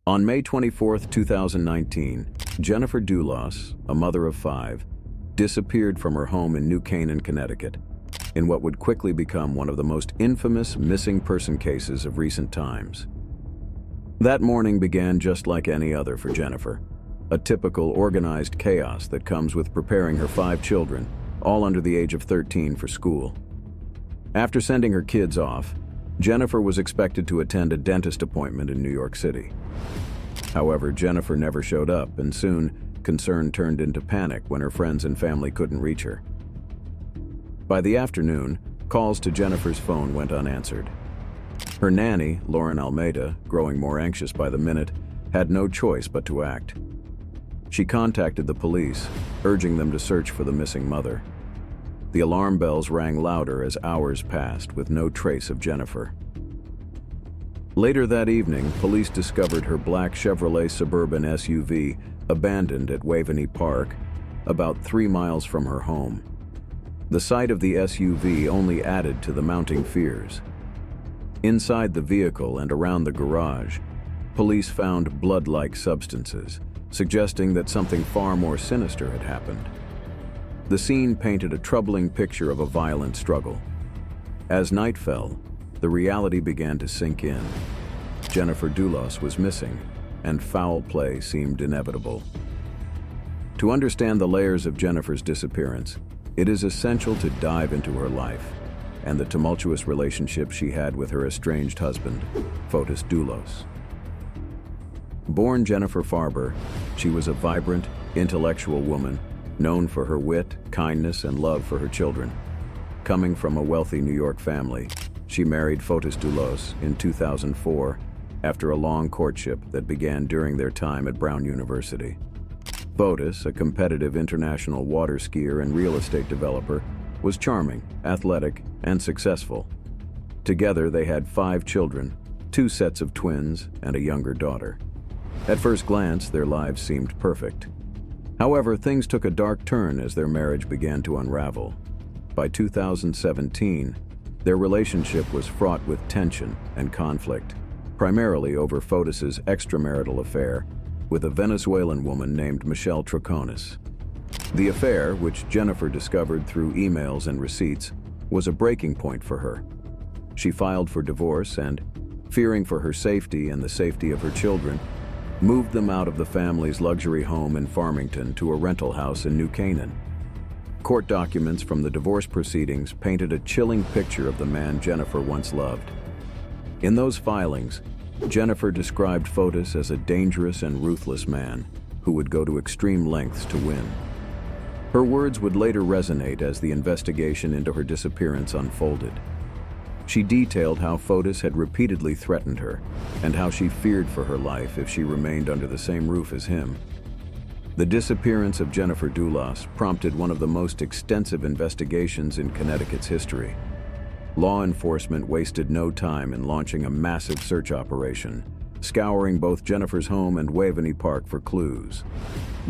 On May 24, 2019, Jennifer Dulos, a mother of 5, disappeared from her home in New Canaan, Connecticut, in what would quickly become one of the most infamous missing person cases of recent times. That morning began just like any other for Jennifer, a typical organized chaos that comes with preparing her 5 children, all under the age of 13, for school. After sending her kids off, Jennifer was expected to attend a dentist appointment in New York City. However, Jennifer never showed up, and soon, concern turned into panic when her friends and family couldn't reach her. By the afternoon, calls to Jennifer's phone went unanswered. Her nanny, Lauren Almeida, growing more anxious by the minute, had no choice but to act. She contacted the police, urging them to search for the missing mother. The alarm bells rang louder as hours passed with no trace of Jennifer. Later that evening, police discovered her black Chevrolet Suburban SUV abandoned at Waveney Park, about 3 miles from her home. The sight of the SUV only added to the mounting fears. Inside the vehicle and around the garage, police found blood-like substances, suggesting that something far more sinister had happened. The scene painted a troubling picture of a violent struggle. As night fell, the reality began to sink in. Jennifer Dulos was missing, and foul play seemed inevitable. To understand the layers of Jennifer's disappearance, it is essential to dive into her life and the tumultuous relationship she had with her estranged husband, Fotis Dulos. Born Jennifer Farber, she was a vibrant, intellectual woman known for her wit, kindness, and love for her children. Coming from a wealthy New York family, she married Fotis Dulos in 2004 after a long courtship that began during their time at Brown University. Fotis, a competitive international water skier and real estate developer, was charming, athletic, and successful. Together they had 5 children, 2 sets of twins, and a younger daughter. At first glance, their lives seemed perfect. However, things took a dark turn as their marriage began to unravel. By 2017, their relationship was fraught with tension and conflict, primarily over Fotis's extramarital affair with a Venezuelan woman named Michelle Troconis. The affair, which Jennifer discovered through emails and receipts, was a breaking point for her. She filed for divorce and, fearing for her safety and the safety of her children, moved them out of the family's luxury home in Farmington to a rental house in New Canaan. Court documents from the divorce proceedings painted a chilling picture of the man Jennifer once loved. In those filings, Jennifer described Fotis as a dangerous and ruthless man who would go to extreme lengths to win. Her words would later resonate as the investigation into her disappearance unfolded. She detailed how Fotis had repeatedly threatened her and how she feared for her life if she remained under the same roof as him. The disappearance of Jennifer Dulos prompted one of the most extensive investigations in Connecticut's history. Law enforcement wasted no time in launching a massive search operation, scouring both Jennifer's home and Waveney Park for clues.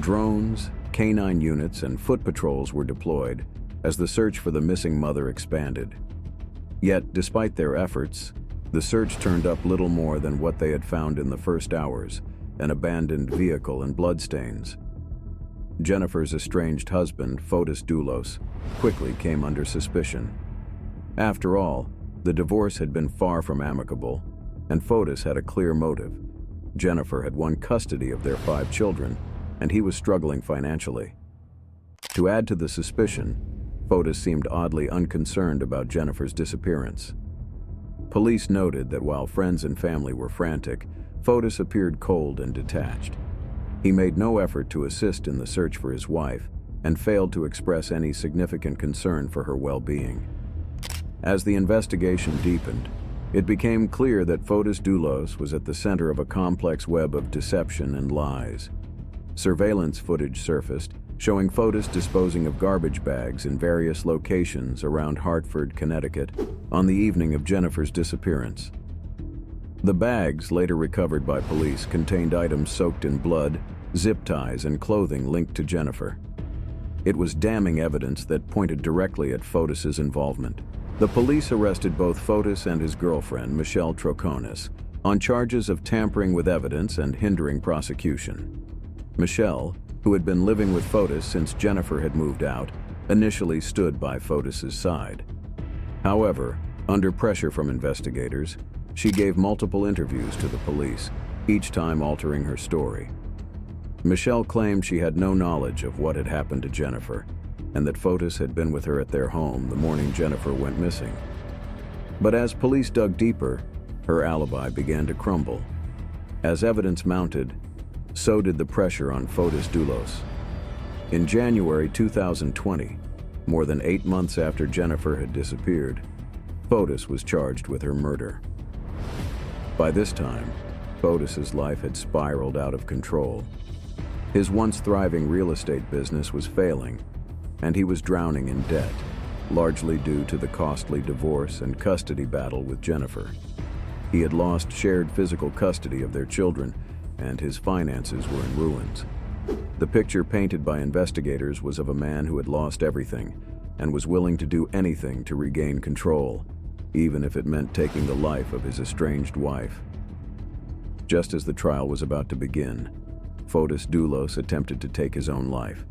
Drones, canine units, and foot patrols were deployed as the search for the missing mother expanded. Yet, despite their efforts, the search turned up little more than what they had found in the first hours, an abandoned vehicle and bloodstains. Jennifer's estranged husband, Fotis Dulos, quickly came under suspicion. After all, the divorce had been far from amicable, and Fotis had a clear motive. Jennifer had won custody of their 5 children, and he was struggling financially. To add to the suspicion, Fotis seemed oddly unconcerned about Jennifer's disappearance. Police noted that while friends and family were frantic, Fotis appeared cold and detached. He made no effort to assist in the search for his wife and failed to express any significant concern for her well-being. As the investigation deepened, it became clear that Fotis Dulos was at the center of a complex web of deception and lies. Surveillance footage surfaced, showing Fotis disposing of garbage bags in various locations around Hartford, Connecticut, on the evening of Jennifer's disappearance. The bags, later recovered by police, contained items soaked in blood, zip ties, and clothing linked to Jennifer. It was damning evidence that pointed directly at Fotis's involvement. The police arrested both Fotis and his girlfriend, Michelle Troconis, on charges of tampering with evidence and hindering prosecution. Michelle, who had been living with Fotis since Jennifer had moved out, initially stood by Fotis's side. However, under pressure from investigators, she gave multiple interviews to the police, each time altering her story. Michelle claimed she had no knowledge of what had happened to Jennifer, and that Fotis had been with her at their home the morning Jennifer went missing. But as police dug deeper, her alibi began to crumble. As evidence mounted, so did the pressure on Fotis Dulos. In January 2020, more than 8 months after Jennifer had disappeared, Fotis was charged with her murder. By this time, Fotis's life had spiraled out of control. His once thriving real estate business was failing, and he was drowning in debt, largely due to the costly divorce and custody battle with Jennifer. He had lost shared physical custody of their children, and his finances were in ruins. The picture painted by investigators was of a man who had lost everything and was willing to do anything to regain control, even if it meant taking the life of his estranged wife. Just as the trial was about to begin, Fotis Dulos attempted to take his own life.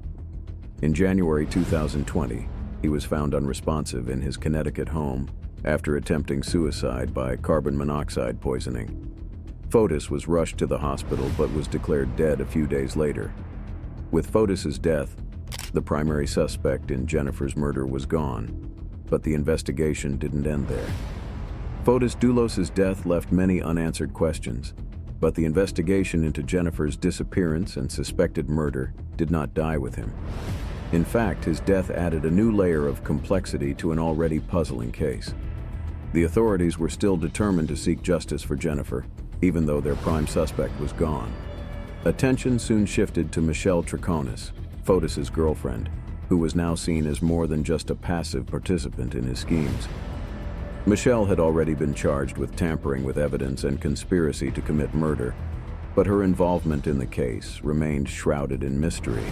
In January 2020, he was found unresponsive in his Connecticut home after attempting suicide by carbon monoxide poisoning. Fotis was rushed to the hospital but was declared dead a few days later. With Fotis's death, the primary suspect in Jennifer's murder was gone, but the investigation didn't end there. Fotis Dulos's death left many unanswered questions, but the investigation into Jennifer's disappearance and suspected murder did not die with him. In fact, his death added a new layer of complexity to an already puzzling case. The authorities were still determined to seek justice for Jennifer, even though their prime suspect was gone. Attention soon shifted to Michelle Triconis, Fotis's girlfriend, who was now seen as more than just a passive participant in his schemes. Michelle had already been charged with tampering with evidence and conspiracy to commit murder, but her involvement in the case remained shrouded in mystery.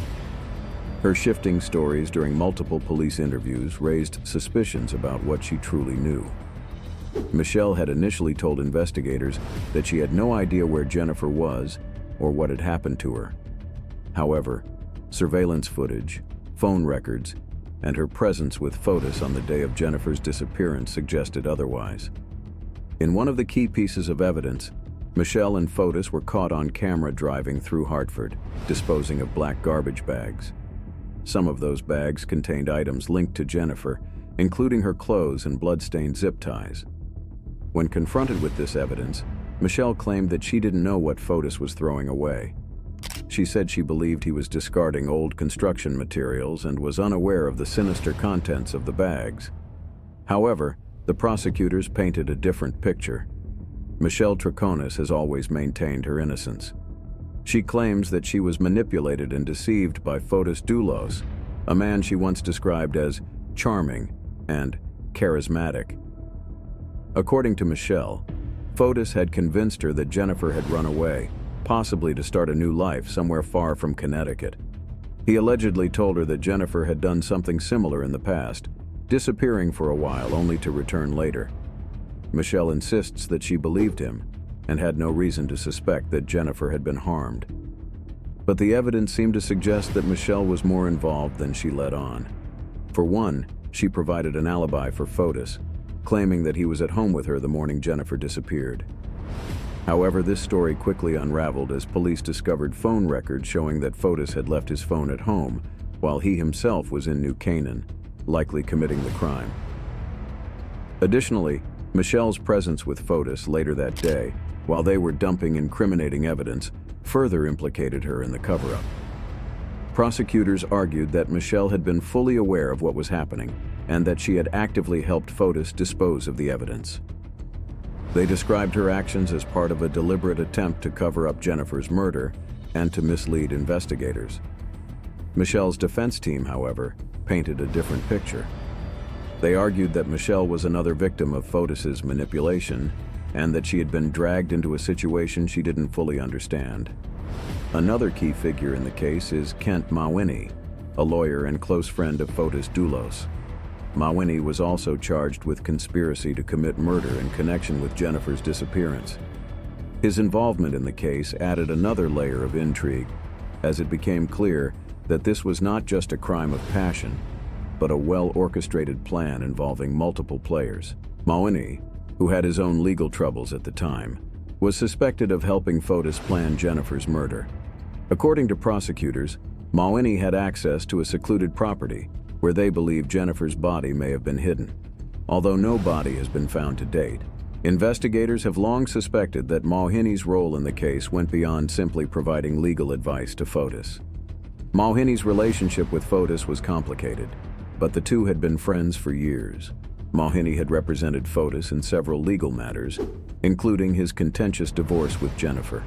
Her shifting stories during multiple police interviews raised suspicions about what she truly knew. Michelle had initially told investigators that she had no idea where Jennifer was or what had happened to her. However, surveillance footage, phone records, and her presence with Fotis on the day of Jennifer's disappearance suggested otherwise. In one of the key pieces of evidence, Michelle and Fotis were caught on camera driving through Hartford, disposing of black garbage bags. Some of those bags contained items linked to Jennifer, including her clothes and blood-stained zip ties. When confronted with this evidence, Michelle claimed that she didn't know what Fotis was throwing away. She said she believed he was discarding old construction materials and was unaware of the sinister contents of the bags. However, the prosecutors painted a different picture. Michelle Triconis has always maintained her innocence. She claims that she was manipulated and deceived by Fotis Dulos, a man she once described as charming and charismatic. According to Michelle, Fotis had convinced her that Jennifer had run away, possibly to start a new life somewhere far from Connecticut. He allegedly told her that Jennifer had done something similar in the past, disappearing for a while only to return later. Michelle insists that she believed him and had no reason to suspect that Jennifer had been harmed. But the evidence seemed to suggest that Michelle was more involved than she let on. For one, she provided an alibi for Fotis, claiming that he was at home with her the morning Jennifer disappeared. However, this story quickly unraveled as police discovered phone records showing that Fotis had left his phone at home while he himself was in New Canaan, likely committing the crime. Additionally, Michelle's presence with Fotis later that day, while they were dumping incriminating evidence, further implicated her in the cover-up. Prosecutors argued that Michelle had been fully aware of what was happening and that she had actively helped Fotis dispose of the evidence. They described her actions as part of a deliberate attempt to cover up Jennifer's murder and to mislead investigators. Michelle's defense team, however, painted a different picture. They argued that Michelle was another victim of Fotis's manipulation and that she had been dragged into a situation she didn't fully understand. Another key figure in the case is Kent Mawhinney, a lawyer and close friend of Fotis Dulos. Mawhinney was also charged with conspiracy to commit murder in connection with Jennifer's disappearance. His involvement in the case added another layer of intrigue, as it became clear that this was not just a crime of passion, but a well-orchestrated plan involving multiple players. Mawhinney, who had his own legal troubles at the time, was suspected of helping Fotis plan Jennifer's murder. According to prosecutors, Mawhinney had access to a secluded property where they believe Jennifer's body may have been hidden. Although no body has been found to date, investigators have long suspected that Mawhinney's role in the case went beyond simply providing legal advice to Fotis. Mawhinney's relationship with Fotis was complicated, but the two had been friends for years. Mawhinney had represented Fotis in several legal matters, including his contentious divorce with Jennifer.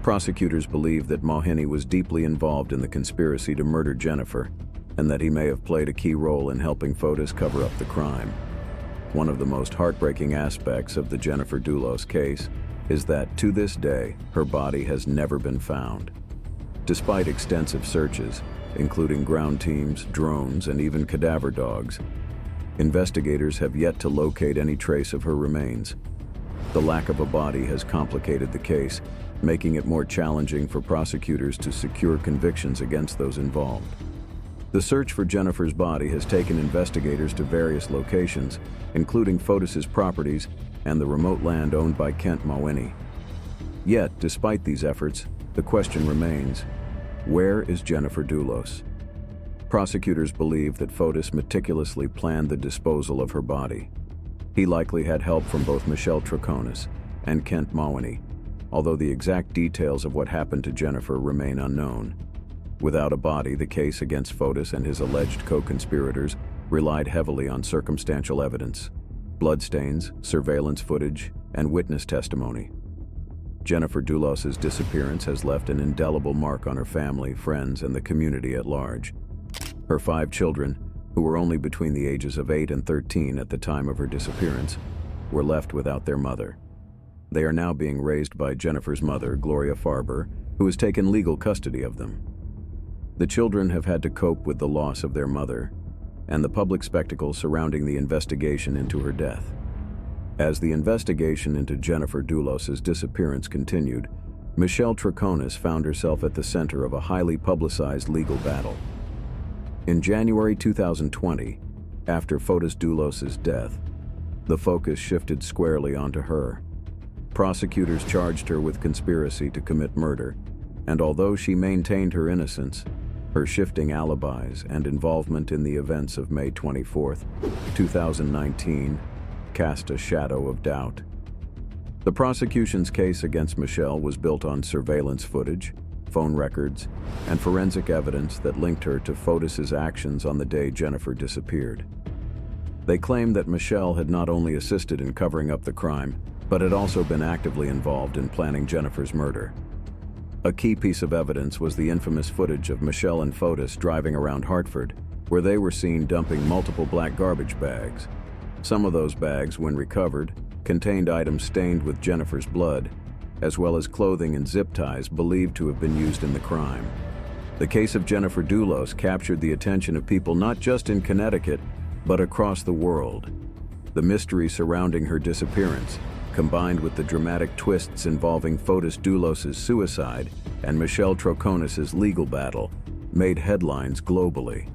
Prosecutors believe that Mawhinney was deeply involved in the conspiracy to murder Jennifer, and that he may have played a key role in helping Fotis cover up the crime. One of the most heartbreaking aspects of the Jennifer Dulos case is that, to this day, her body has never been found. Despite extensive searches, including ground teams, drones, and even cadaver dogs, investigators have yet to locate any trace of her remains. The lack of a body has complicated the case, making it more challenging for prosecutors to secure convictions against those involved. The search for Jennifer's body has taken investigators to various locations, including Fotis's properties and the remote land owned by Kent Mawhinney. Yet, despite these efforts, the question remains: where is Jennifer Dulos? Prosecutors believe that Fotis meticulously planned the disposal of her body. He likely had help from both Michelle Troconis and Kent Mawhinney, although the exact details of what happened to Jennifer remain unknown. Without a body, the case against Fotis and his alleged co-conspirators relied heavily on circumstantial evidence: bloodstains, surveillance footage, and witness testimony. Jennifer Dulos's disappearance has left an indelible mark on her family, friends, and the community at large. Her 5 children, who were only between the ages of 8 and 13 at the time of her disappearance, were left without their mother. They are now being raised by Jennifer's mother, Gloria Farber, who has taken legal custody of them. The children have had to cope with the loss of their mother and the public spectacle surrounding the investigation into her death. As the investigation into Jennifer Dulos's disappearance continued, Michelle Troconis found herself at the center of a highly publicized legal battle. In January 2020, after Fotis Dulos's death, the focus shifted squarely onto her. Prosecutors charged her with conspiracy to commit murder, and although she maintained her innocence, her shifting alibis and involvement in the events of May 24, 2019, cast a shadow of doubt. The prosecution's case against Michelle was built on surveillance footage, phone records, and forensic evidence that linked her to Fotis's actions on the day Jennifer disappeared. They claimed that Michelle had not only assisted in covering up the crime, but had also been actively involved in planning Jennifer's murder. A key piece of evidence was the infamous footage of Michelle and Fotis driving around Hartford, where they were seen dumping multiple black garbage bags. Some of those bags, when recovered, contained items stained with Jennifer's blood, as well as clothing and zip ties believed to have been used in the crime. The case of Jennifer Dulos captured the attention of people not just in Connecticut, but across the world. The mystery surrounding her disappearance, combined with the dramatic twists involving Fotis Dulos's suicide and Michelle Troconis's legal battle, made headlines globally.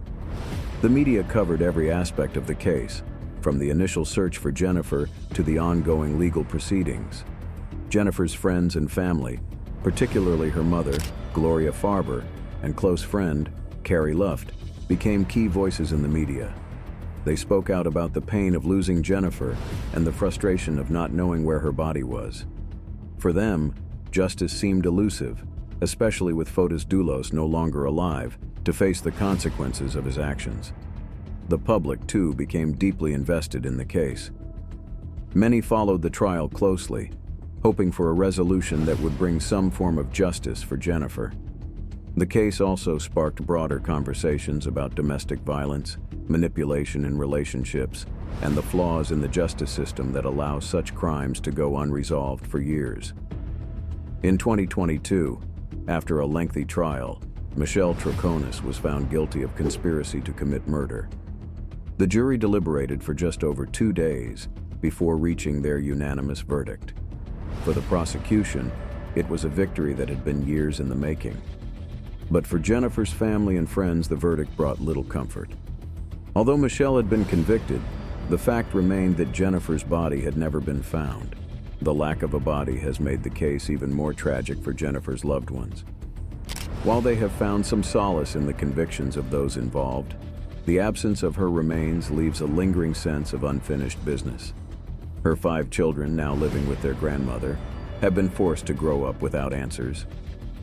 The media covered every aspect of the case, from the initial search for Jennifer to the ongoing legal proceedings. Jennifer's friends and family, particularly her mother, Gloria Farber, and close friend, Carrie Luft, became key voices in the media. They spoke out about the pain of losing Jennifer and the frustration of not knowing where her body was. For them, justice seemed elusive, especially with Fotis Dulos no longer alive to face the consequences of his actions. The public, too, became deeply invested in the case. Many followed the trial closely, hoping for a resolution that would bring some form of justice for Jennifer. The case also sparked broader conversations about domestic violence, manipulation in relationships, and the flaws in the justice system that allow such crimes to go unresolved for years. In 2022, after a lengthy trial, Michelle Troconis was found guilty of conspiracy to commit murder. The jury deliberated for just over 2 days before reaching their unanimous verdict. For the prosecution, it was a victory that had been years in the making. But for Jennifer's family and friends, the verdict brought little comfort. Although Michelle had been convicted, the fact remained that Jennifer's body had never been found. The lack of a body has made the case even more tragic for Jennifer's loved ones. While they have found some solace in the convictions of those involved, the absence of her remains leaves a lingering sense of unfinished business. Her 5 children, now living with their grandmother, have been forced to grow up without answers,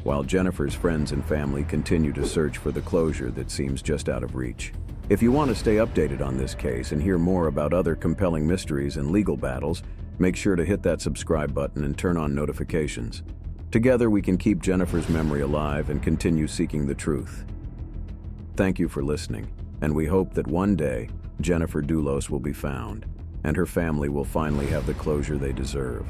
while Jennifer's friends and family continue to search for the closure that seems just out of reach. If you want to stay updated on this case and hear more about other compelling mysteries and legal battles, make sure to hit that subscribe button and turn on notifications. Together we can keep Jennifer's memory alive and continue seeking the truth. Thank you for listening, and we hope that one day Jennifer Dulos will be found, and her family will finally have the closure they deserve.